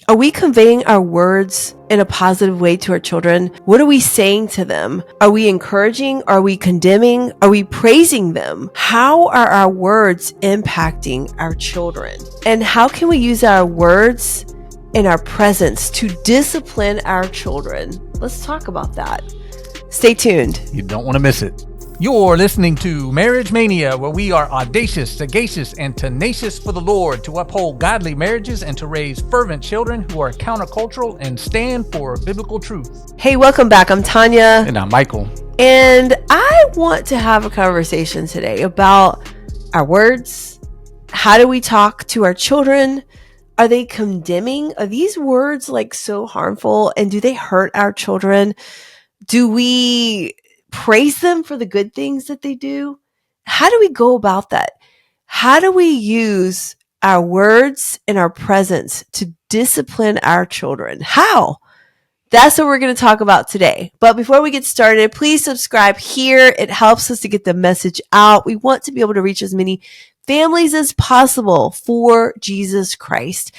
Are we conveying our words in a positive way to our children? What are we saying to them? Are we encouraging? Are we condemning? Are we praising them? How are our words impacting our children? And how can we use our words and our presence to discipline our children? Let's talk about that. Stay tuned. You don't want to miss it. You're listening to Marriage Mania, where we are audacious, sagacious, and tenacious for the Lord to uphold godly marriages and to raise fervent children who are countercultural and stand for biblical truth. Hey, welcome back. I'm Tanya. And I'm Michael. And I want to have a conversation today about our words. How do we talk to our children? Are they condemning? Are these words like so harmful? And do they hurt our children? Do we praise them for the good things that they do? How do we go about that? How do we use our words and our presence to discipline our children? How? That's what we're going to talk about today. But before we get started, please subscribe here. It helps us to get the message out. We want to be able to reach as many families as possible for Jesus Christ.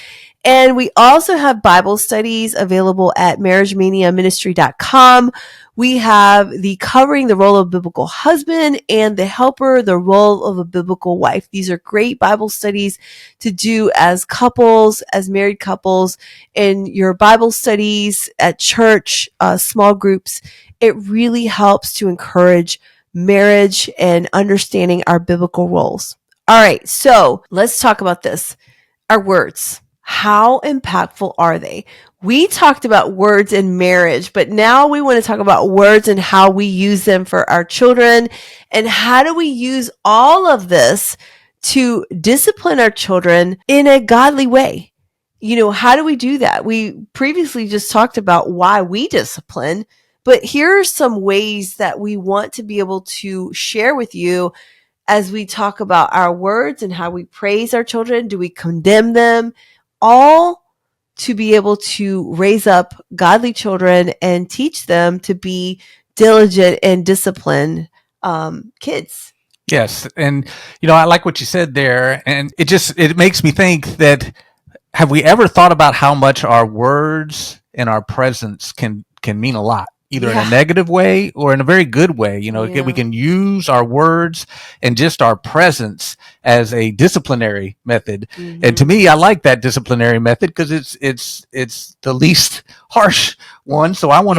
And we also have Bible studies available at marriagemaniaministry.com. We have the covering the role of biblical husband and the helper, the role of a biblical wife. These are great Bible studies to do as couples, as married couples, in your Bible studies at church, small groups. It really helps to encourage marriage and understanding our biblical roles. All right, so let's talk about this. Our words. How impactful are they? We talked about words in marriage, but now we want to talk about words and how we use them for our children. And how do we use all of this to discipline our children in a godly way? You know, how do we do that? We previously just talked about why we discipline, but here are some ways that we want to be able to share with you as we talk about our words and how we praise our children. Do we condemn them? All to be able to raise up godly children and teach them to be diligent and disciplined kids. Yes. And, I like what you said there. And it makes me think that, have we ever thought about how much our words and our presence can mean a lot? Either in a negative way or in a very good way. We can use our words and just our presence as a disciplinary method. Mm-hmm. And to me, I like that disciplinary method because it's the least harsh one. So I want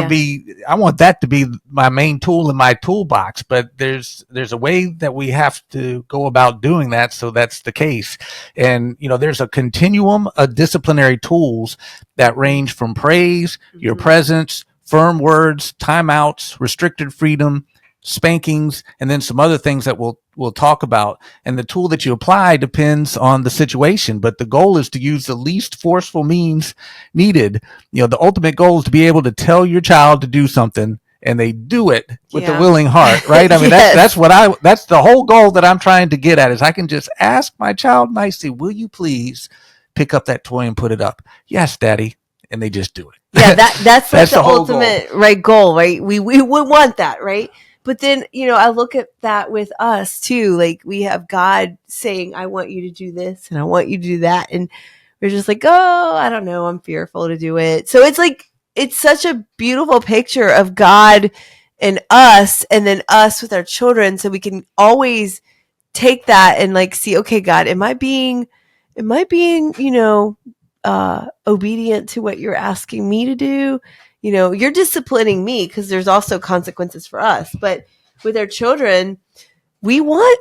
that to be my main tool in my toolbox. But there's a way that we have to go about doing that. So that's the case. And, there's a continuum of disciplinary tools that range from praise, your presence, firm words, timeouts, restricted freedom, spankings, and then some other things that we'll talk about. And the tool that you apply depends on the situation, but the goal is to use the least forceful means needed. The ultimate goal is to be able to tell your child to do something and they do it with a willing heart, right? I mean, yes. That's the whole goal that I'm trying to get at, is I can just ask my child nicely, will you please pick up that toy and put it up? Yes, Daddy. And they just do it. Yeah, that's like the ultimate goal. Right goal, right? We would want that, right? But then, I look at that with us too. Like, we have God saying, I want you to do this and I want you to do that. And we're just like, oh, I don't know. I'm fearful to do it. So it's like, it's such a beautiful picture of God and us, and then us with our children. So we can always take that and like see, okay, God, am I being, obedient to what you're asking me to do? You're disciplining me because there's also consequences for us. But with our children, we're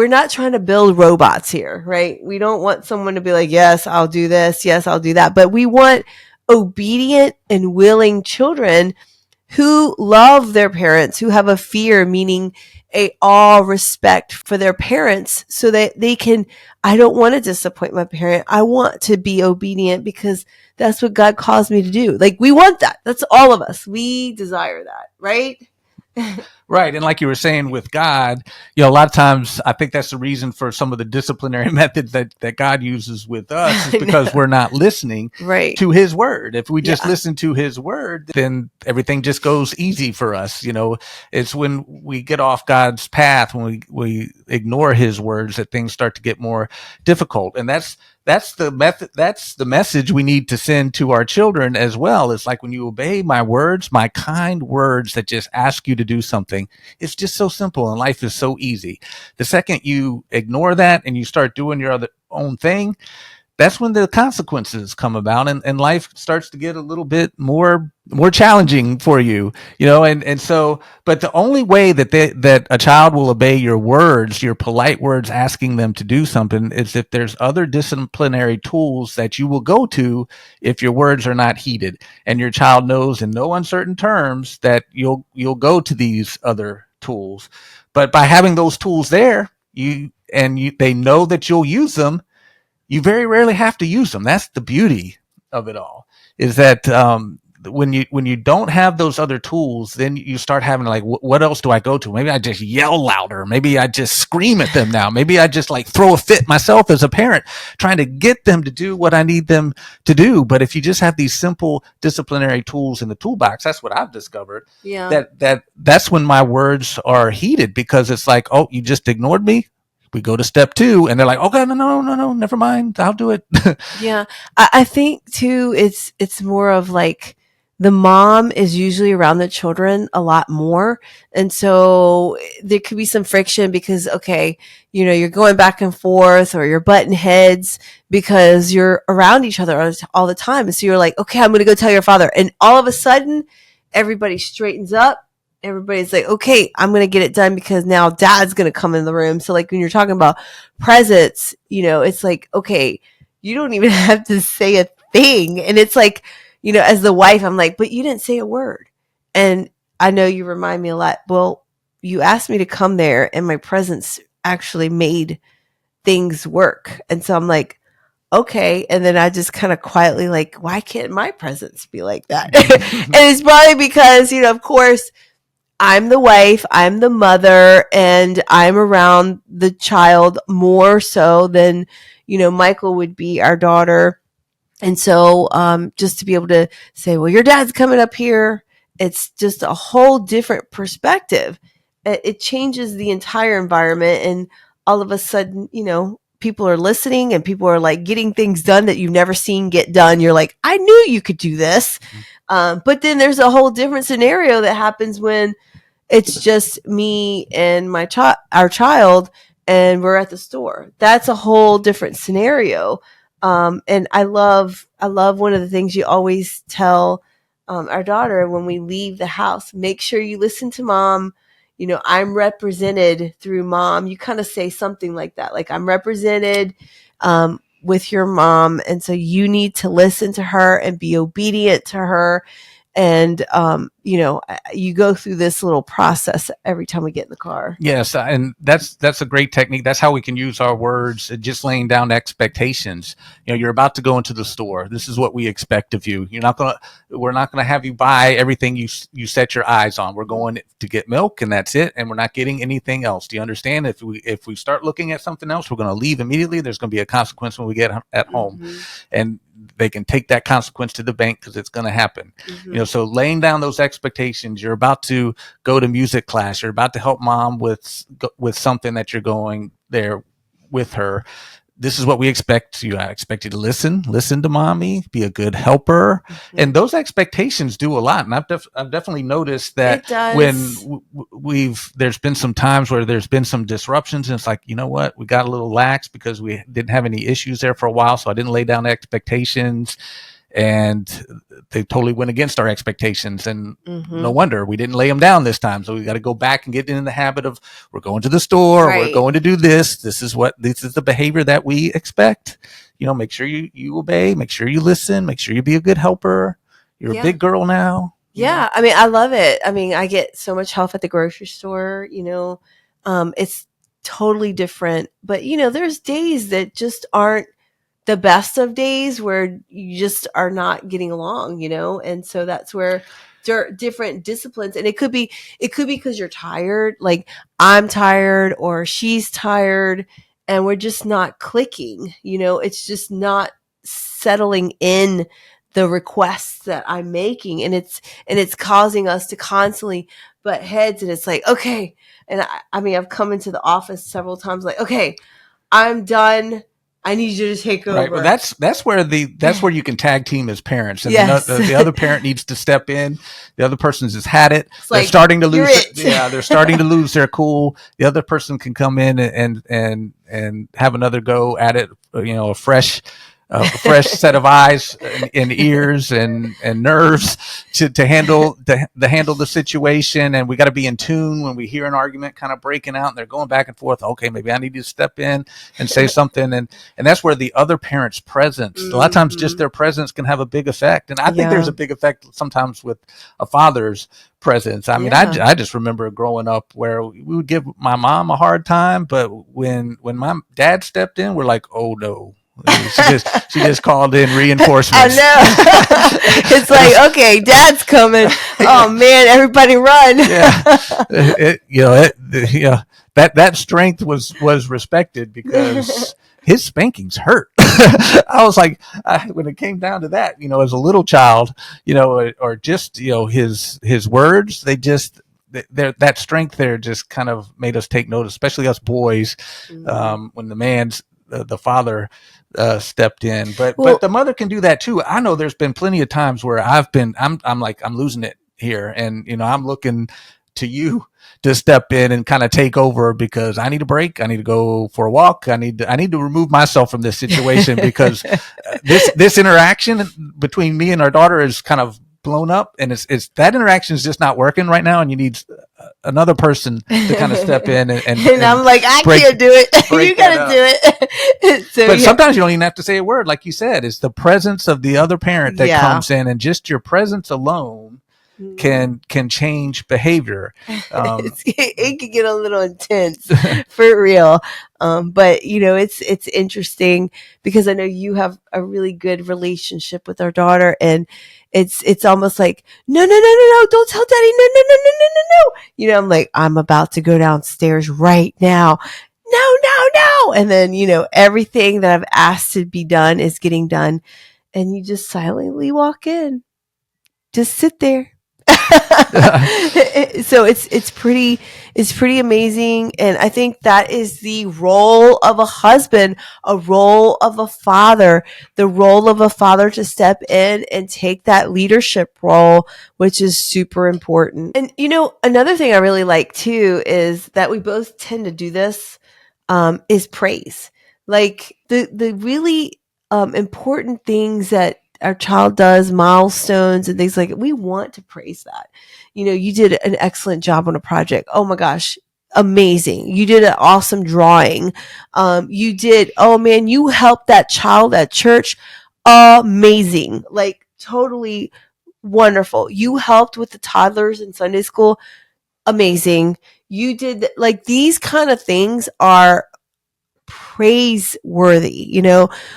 not trying to build robots here, right? We don't want someone to be like, yes, I'll do this. Yes, I'll do that. But we want obedient and willing children who love their parents, who have a fear, meaning a awe, respect for their parents, so that they can, I don't want to disappoint my parent. I want to be obedient because that's what God calls me to do. Like, we want that. That's all of us. We desire that, right? Right. And like you were saying with God, a lot of times I think that's the reason for some of the disciplinary methods that God uses with us, is because we're not listening to his word. If we just listen to his word, then everything just goes easy for us. It's when we get off God's path, when we ignore his words, that things start to get more difficult. And that's that's the method. That's the message we need to send to our children as well. It's like when you obey my words, my kind words that just ask you to do something, it's just so simple and life is so easy. The second you ignore that and you start doing your other own thing, that's when the consequences come about, and life starts to get a little bit more challenging for you, and so, but the only way that a child will obey your words, your polite words asking them to do something, is if there's other disciplinary tools that you will go to if your words are not heeded, and your child knows in no uncertain terms that you'll go to these other tools. But by having those tools there, they know that you'll use them, you very rarely have to use them. That's the beauty of it all, is that when you don't have those other tools, then you start having like, what else do I go to? Maybe I just yell louder. Maybe I just scream at them now. Maybe I just like throw a fit myself as a parent, trying to get them to do what I need them to do. But if you just have these simple disciplinary tools in the toolbox, that's what I've discovered. Yeah. That's when my words are heeded, because it's like, oh, you just ignored me. We go to step 2 and they're like, okay, no, never mind. I'll do it. Yeah. I think too, it's more of like the mom is usually around the children a lot more. And so there could be some friction because, okay, you're going back and forth or you're butting heads because you're around each other all the time. And so you're like, okay, I'm going to go tell your father. And all of a sudden everybody straightens up. Everybody's like, okay, I'm going to get it done because now dad's going to come in the room. So like when you're talking about presents, it's like, okay, you don't even have to say a thing. And it's like, as the wife, I'm like, but you didn't say a word. And I know you remind me a lot. Well, you asked me to come there and my presence actually made things work. And so I'm like, okay. And then I just kind of quietly like, why can't my presence be like that? And it's probably because, of course, I'm the wife, I'm the mother, and I'm around the child more so than, Michael would be our daughter. And so, just to be able to say, well, your dad's coming up here, it's just a whole different perspective. It changes the entire environment. And all of a sudden, people are listening and people are like getting things done that you've never seen get done. You're like, I knew you could do this. But then there's a whole different scenario that happens when it's just me and our child, and we're at the store. That's a whole different scenario. And I love one of the things you always tell our daughter when we leave the house: make sure you listen to mom. I'm represented through mom. You kind of say something like that, like I'm represented with your mom, and so you need to listen to her and be obedient to her. And, you go through this little process every time we get in the car. Yes. And that's a great technique. That's how we can use our words, just laying down expectations. You're about to go into the store. This is what we expect of you. We're not going to have you buy everything you set your eyes on. We're going to get milk and that's it. And we're not getting anything else. Do you understand? If we start looking at something else, we're going to leave immediately. There's going to be a consequence when we get at home. Mm-hmm. And they can take that consequence to the bank because it's going to happen. Mm-hmm. So laying down those expectations. You're about to go to music class. You're about to help mom with something that you're going there with her. This is what we expect you. I expect you to listen to mommy, be a good helper. Mm-hmm. And those expectations do a lot. And I've definitely noticed that when there's been some times where there's been some disruptions, and it's like, you know what, we got a little lax because we didn't have any issues there for a while. So I didn't lay down expectations, and they totally went against our expectations. And no wonder we didn't lay them down this time. So we got to go back and get in the habit of, we're going to the store, right. We're going to do this. This is the behavior that we expect. Make sure you obey, make sure you listen, make sure you be a good helper. You're a big girl now. Yeah. I mean, I love it. I mean, I get so much help at the grocery store, it's totally different, but there's days that just aren't the best of days where you just are not getting along, and so that's where different disciplines, and it could be because you're tired, like I'm tired or she's tired, and we're just not clicking, it's just not settling in the requests that I'm making, and it's causing us to constantly butt heads, and it's like, okay, and I mean, I've come into the office several times like, okay, I'm done I need you to take over. Right. Well, that's where you can tag team as parents, and Yes. the other parent needs to step in. The other person's just had it. It's They're like, starting to lose. "You're it." They're starting to lose their cool. The other person can come in and have another go at it. A fresh set of eyes and ears and nerves to handle the situation. And we got to be in tune when we hear an argument kind of breaking out and they're going back and forth. Okay, maybe I need to step in and say something. And that's where the other parent's presence, a lot of times just their presence can have a big effect. And I think there's a big effect sometimes with a father's presence. I mean, I just remember growing up where we would give my mom a hard time, but when my dad stepped in, we're like, oh no. She just called in reinforcements. I know. It's like, okay, Dad's coming. Oh man, everybody run. That strength was respected because his spankings hurt. I was like, when it came down to that, as a little child, or just his words, that strength there just kind of made us take notice, especially us boys, when the father stepped in, but the mother can do that too. I know there's been plenty of times where I'm like, I'm losing it here. And, I'm looking to you to step in and kind of take over because I need a break. I need to go for a walk. I need to remove myself from this situation because this interaction between me and our daughter is kind of blown up, and it's that interaction is just not working right now, and you need another person to kind of step in and I'm like, I can't do it. You gotta do it. But sometimes you don't even have to say a word, like you said. It's the presence of the other parent that comes in, and just your presence alone can change behavior. It can get a little intense for real. But it's interesting because I know you have a really good relationship with our daughter, and it's almost like, no, don't tell Daddy, no. I'm like, I'm about to go downstairs right now. No. And then, everything that I've asked to be done is getting done. And you just silently walk in. Just sit there. So it's pretty amazing, and I think that is the role of a husband, a role of a father, the role of a father to step in and take that leadership role, which is super important. And another thing I really like too is that we both tend to do this, is praise. Like the really important things that our child does, milestones and things like that. We want to praise that. You did an excellent job on a project. Oh my gosh, amazing. You did an awesome drawing. You helped that child at church. Amazing. Like totally wonderful. You helped with the toddlers in Sunday school. Amazing. You did, like, these kind of things are praiseworthy.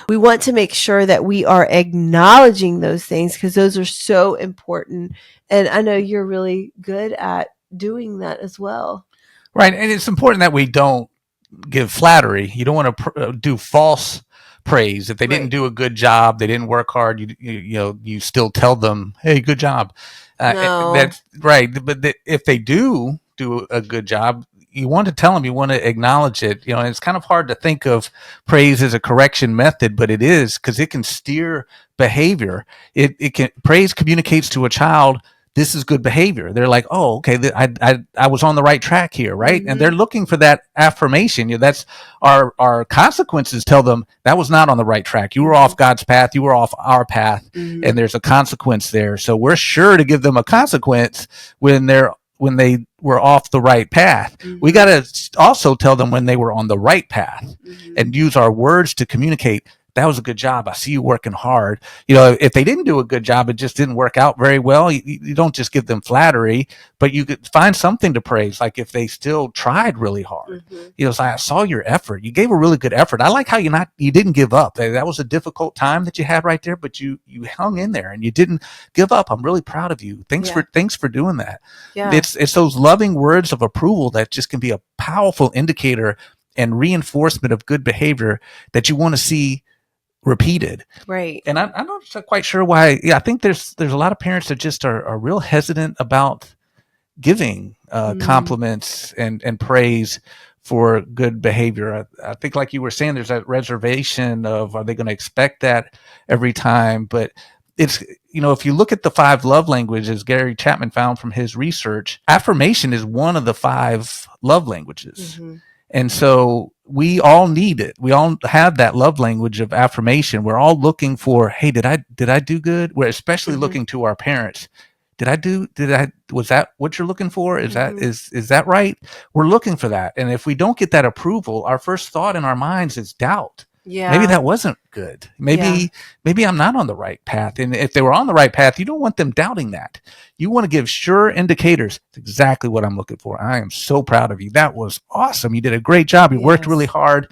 We want to make sure that we are acknowledging those things because those are so important. And I know you're really good at doing that as well. Right. And it's important that we don't give flattery. You don't want to do false praise. If they didn't do a good job, they didn't work hard, you still tell them, hey, good job. No. That's right. But if they do a good job, you want to tell them, you want to acknowledge it. And it's kind of hard to think of praise as a correction method, but it is, because it can steer behavior. Praise communicates to a child, this is good behavior. They're like, oh, okay, I was on the right track here, right? Mm-hmm. And they're looking for that affirmation. That's our consequences tell them that was not on the right track. You were off God's path. You were off our path, and there's a consequence there. So we're sure to give them a consequence when they were off the right path. We got to also tell them when they were on the right path, and use our words to communicate, that was a good job. I see you working hard. If they didn't do a good job, it just didn't work out very well. You don't just give them flattery, but you could find something to praise. Like if they still tried really hard, it's like, I saw your effort. You gave a really good effort. I like how you didn't give up. That was a difficult time that you had right there, but you hung in there and you didn't give up. I'm really proud of you. Thanks for doing that. Yeah. It's those loving words of approval that just can be a powerful indicator and reinforcement of good behavior that you want to see repeated. Right. And I'm not quite sure why. I think there's a lot of parents that just are real hesitant about giving compliments and praise for good behavior. I think, like you were saying, there's that reservation of, are they going to expect that every time? But it's, if you look at the 5 love languages Gary Chapman found from his research, affirmation is one of the 5 love languages. Mm-hmm. And so we all need it. We all have that love language of affirmation. We're all looking for, hey, did I do good? We're especially Mm-hmm. looking to our parents. Was that what you're looking for? Is Mm-hmm. is that right? We're looking for that. And if we don't get that approval, our first thought in our minds is doubt. Maybe Yeah. that wasn't good. Yeah. Maybe I'm not on the right path. And if they were on the right path, you don't want them doubting that. You want to give sure indicators. It's exactly what I'm looking for. I am so proud of you. That was awesome. You did a great job. You worked really Yes. hard.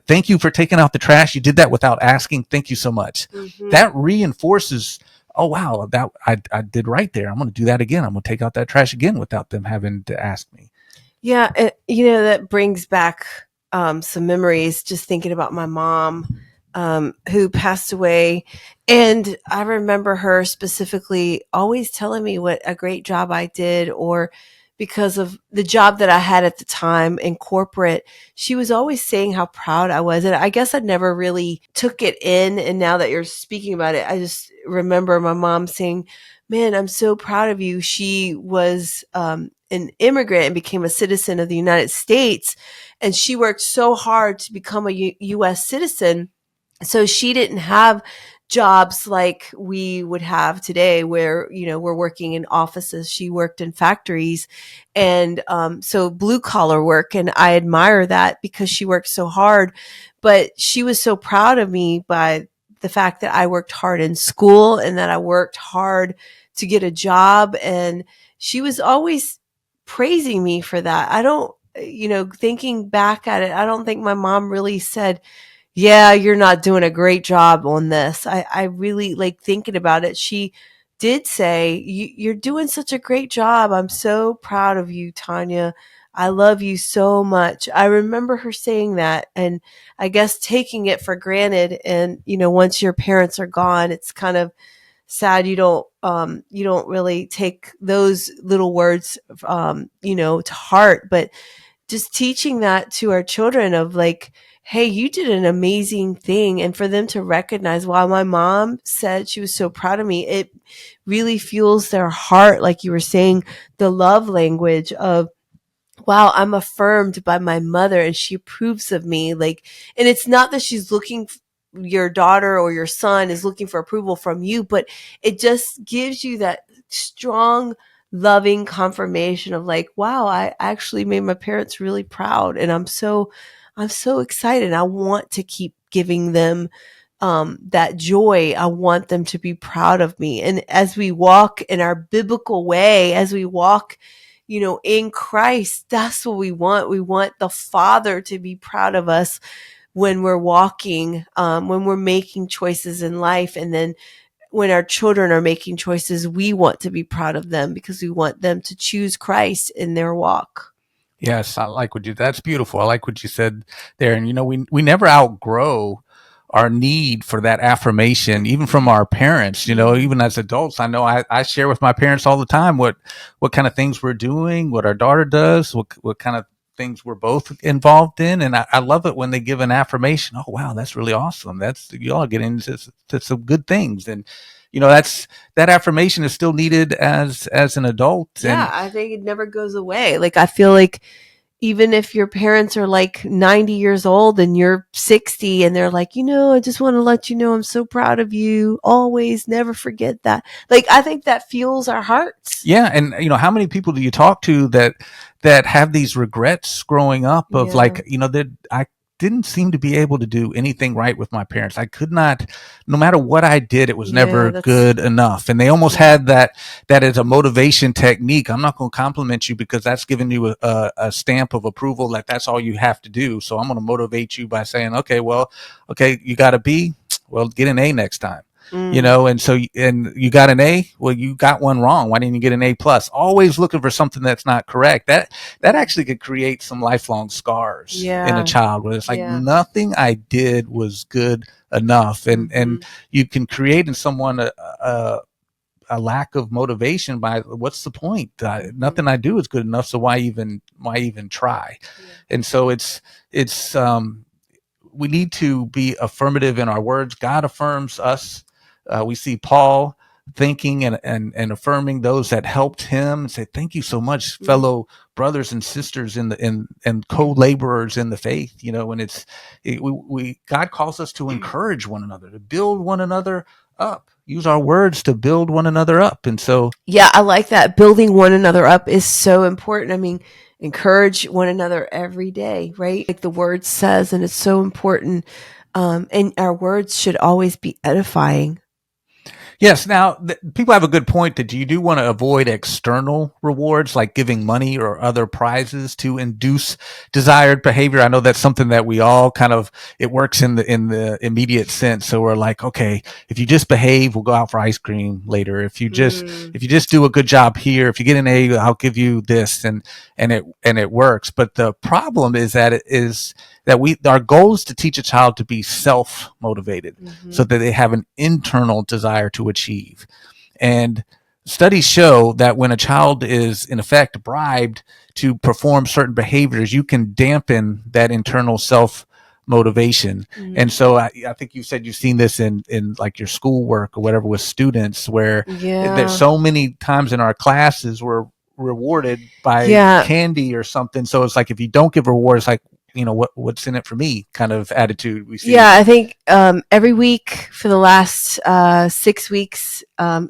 Thank you for taking out the trash. You did that without asking. Thank you so much. Mm-hmm. That reinforces, oh wow, that I did right there. I'm going to do that again. I'm going to take out that trash again without them having to ask me. Yeah, that brings back some memories. Just thinking about my mom, who passed away, and I remember her specifically always telling me what a great job I did, or because of the job that I had at the time in corporate, she was always saying how proud I was. And I guess I never really took it in. And now that you're speaking about it, I just remember my mom saying, "Man, I'm so proud of you." She was an immigrant and became a citizen of the United States. And she worked so hard to become a U.S. citizen. So she didn't have jobs like we would have today where, we're working in offices. She worked in factories. And so blue collar work. And I admire that because she worked so hard. But she was so proud of me by the fact that I worked hard in school and that I worked hard to get a job. And she was always praising me for that. I don't, thinking back at it, I don't think my mom really said, "Yeah, you're not doing a great job on this." I really like thinking about it. She did say, "You're doing such a great job. I'm so proud of you, Tanya. I love you so much." I remember her saying that, and I guess taking it for granted. And, once your parents are gone, it's kind of sad you don't really take those little words to heart. But just teaching that to our children of like, hey, you did an amazing thing. And for them to recognize, while my mom said she was so proud of me, it really fuels their heart, like you were saying, the love language of, wow, I'm affirmed by my mother and she approves of me. Like, and it's not that she's looking, your daughter or your son is looking for approval from you, but it just gives you that strong, loving confirmation of like, wow, I actually made my parents really proud. And I'm so excited. I want to keep giving them that joy. I want them to be proud of me. And as we walk in our biblical way, as we walk, in Christ, that's what we want. We want the Father to be proud of us when we're walking, when we're making choices in life. And then when our children are making choices, we want to be proud of them because we want them to choose Christ in their walk. Yes, that's beautiful. I like what you said there. And, we never outgrow our need for that affirmation, even from our parents, even as adults. I know I share with my parents all the time what kind of things we're doing, what our daughter does, what kind of things we're both involved in. And I love it when they give an affirmation. Oh, wow, that's really awesome. Y'all are getting to some good things. And, that affirmation is still needed as an adult. Yeah, And I think it never goes away. Like, I feel like even if your parents are like 90 years old and you're 60 and they're like, I just want to let you know I'm so proud of you. Always never forget that. Like, I think that fuels our hearts. yeah, and how many people do you talk to that have these regrets growing up of Yeah. like, that I didn't seem to be able to do anything right with my parents. I could not, no matter what I did, it was Yeah, never that's, good enough. And they almost yeah. had that as a motivation technique. I'm not going to compliment you because that's giving you a stamp of approval that that's all you have to do. So I'm going to motivate you by saying, okay, you got a B. Well, get an A next time. And you got an A. Well, you got one wrong. Why didn't you get an A plus? Always looking for something that's not correct. That actually could create some lifelong scars in a Yeah. child where it's like Yeah. nothing I did was good enough. And you can create in someone a lack of motivation by what's the point? Nothing I do is good enough, so why even try? Yeah. And so it's we need to be affirmative in our words. God affirms us. We see Paul thanking and affirming those that helped him and say, thank you so much, fellow brothers and sisters and co-laborers in the faith. And God calls us to encourage one another, to build one another up, use our words to build one another up. And so, yeah, I like that. Building one another up is so important. I mean, encourage one another every day, right? Like the word says, and it's so important. And our words should always be edifying. yes. Now, people have a good point that you do want to avoid external rewards like giving money or other prizes to induce desired behavior. I know that's something that we all kind of, it works in the immediate sense. So we're like, okay, if you just behave, we'll go out for ice cream later. If you just do a good job here, if you get an A, I'll give you this, and it works. But the problem is that our goal is to teach a child to be self-motivated so that they have an internal desire to achieve. And studies show that when a child is in effect bribed to perform certain behaviors, you can dampen that internal self motivation. And so I think you said you've seen this in like your schoolwork or whatever with students, where there's so many times in our classes we're rewarded by candy or something. So it's like, if you don't give a reward, it's like, what's in it for me kind of attitude we see. Yeah, I think every week for the last 6 weeks,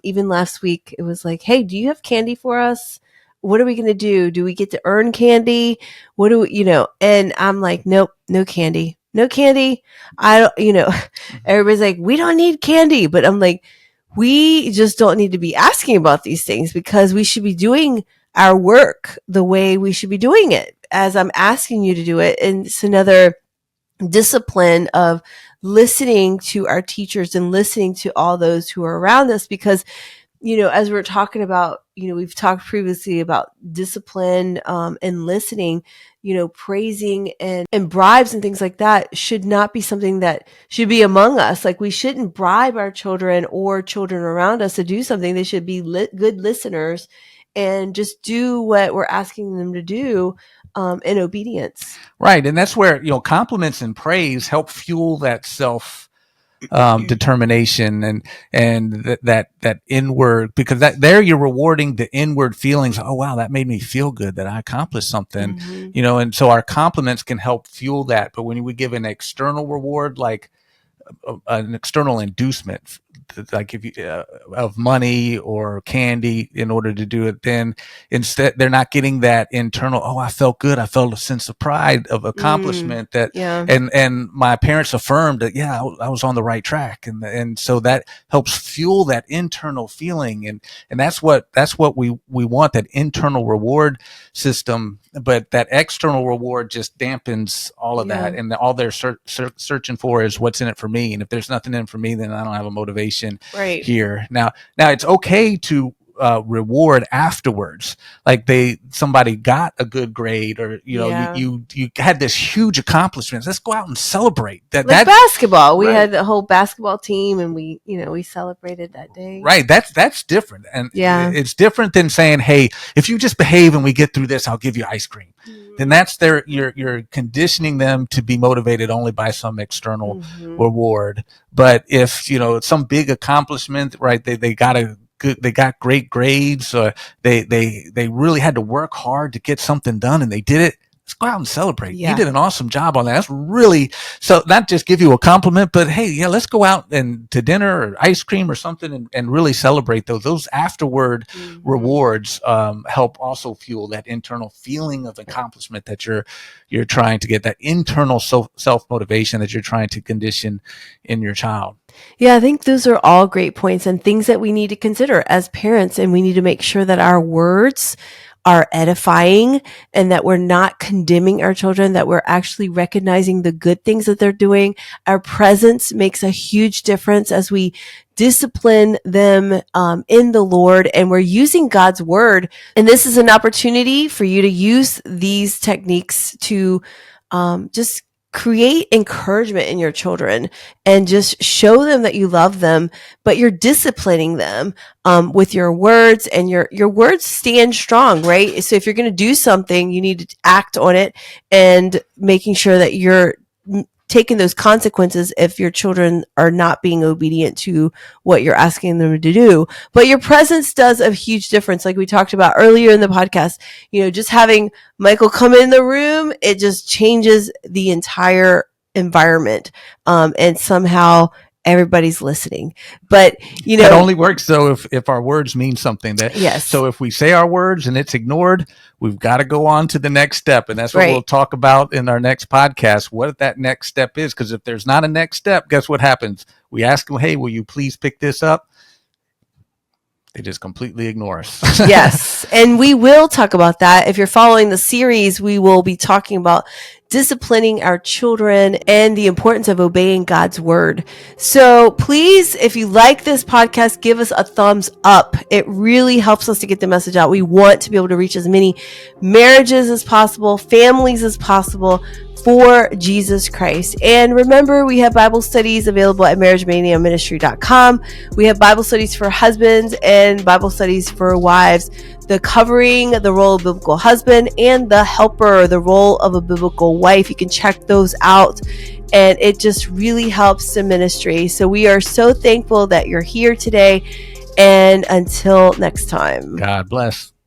even last week, it was like, hey, do you have candy for us? What are we going to do? Do we get to earn candy? What do we, and I'm like, nope, no candy. No candy. I don't, everybody's like, we don't need candy. But I'm like, we just don't need to be asking about these things, because we should be doing our work the way we should be doing it, as I'm asking you to do it. And it's another discipline of listening to our teachers and listening to all those who are around us, because as we're talking about, we've talked previously about discipline and listening, praising and bribes and things like that should not be something that should be among us. Like, we shouldn't bribe our children or children around us to do something. They should be good listeners and just do what we're asking them to do in obedience. Right. And that's where, compliments and praise help fuel that self determination and that inward, because there you're rewarding the inward feelings. Oh, wow, that made me feel good that I accomplished something, and so our compliments can help fuel that. But when we give an external reward, like an external inducement, like if you of money or candy in order to do it, then instead they're not getting that internal, oh, I felt good, I felt a sense of pride of accomplishment, and my parents affirmed that I was on the right track, and so that helps fuel that internal feeling, and that's what we want, that internal reward system. But that external reward just dampens all of that, and all they're searching for is what's in it for me. And if there's nothing in it for me, then I don't have a motivation here. Now it's okay to reward afterwards, like somebody got a good grade, or you had this huge accomplishment. Let's go out and celebrate that. Like basketball, we had the whole basketball team, and we celebrated that day. Right, that's different, and it's different than saying, hey, if you just behave and we get through this, I'll give you ice cream. Then that's you're conditioning them to be motivated only by some external reward. But if some big accomplishment, right, they got great grades, or they really had to work hard to get something done, and they did it. Let's go out and celebrate. You did an awesome job on that. That's really, so not just give you a compliment, but hey, let's go out and to dinner or ice cream or something, and really celebrate those afterward rewards. Help also fuel that internal feeling of accomplishment that you're trying to get, that internal self motivation that you're trying to condition in your child. Yeah, I think those are all great points and things that we need to consider as parents, and we need to make sure that our words are edifying and that we're not condemning our children, that we're actually recognizing the good things that they're doing. Our presence makes a huge difference as we discipline them in the Lord, and we're using God's word. And this is an opportunity for you to use these techniques to just create encouragement in your children and just show them that you love them, but you're disciplining them with your words, and your words stand strong, right? So if you're going to do something, you need to act on it, and making sure that you're taking those consequences if your children are not being obedient to what you're asking them to do. But your presence does a huge difference. Like we talked about earlier in the podcast, just having Michael come in the room, it just changes the entire environment. And somehow everybody's listening. But that only works though if our words mean something. Yes. So if we say our words and it's ignored, we've got to go on to the next step, and that's what Right. we'll talk about in our next podcast. What that next step is, because if there's not a next step, guess what happens? We ask them, "Hey, will you please pick this up?" They just completely ignore us. Yes. And we will talk about that. If you're following the series, we will be talking about disciplining our children and the importance of obeying God's word. So please, if you like this podcast, give us a thumbs up. It really helps us to get the message out. We want to be able to reach as many marriages as possible, families as possible, for Jesus Christ. And remember, we have Bible studies available at Mania Ministry.com. We have Bible studies for husbands and Bible studies for wives. The covering, the role of biblical husband, and the helper, the role of a biblical wife. You can check those out, and it just really helps the ministry. So we are so thankful that you're here today. And until next time, God bless.